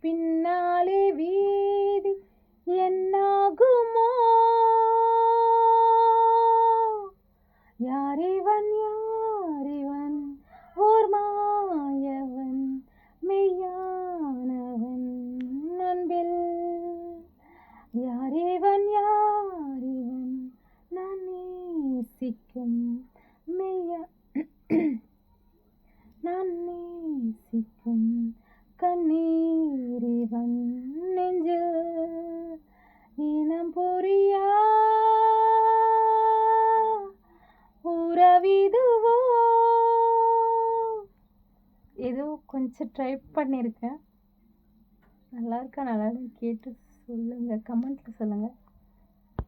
பின்னாலே வீதி என்னாகுமோ? யாரிவன் யாரிவன் ஓர் மாயவன் மெய்யானவன் அன்பில். யாரிவன் யாரிவன் நான் நேசிக்கும் நான் நேசிக்கும் கண்ணீரிவன் நெஞ்சில் இனம் புரியா உறவிதுவோ. ஏதோ கொஞ்சம் ட்ரை பண்ணியிருக்கேன். நல்லா இருக்கா நல்லா கேட்டு சொல்லுங்கள், கமெண்ட்டில் சொல்லுங்கள்.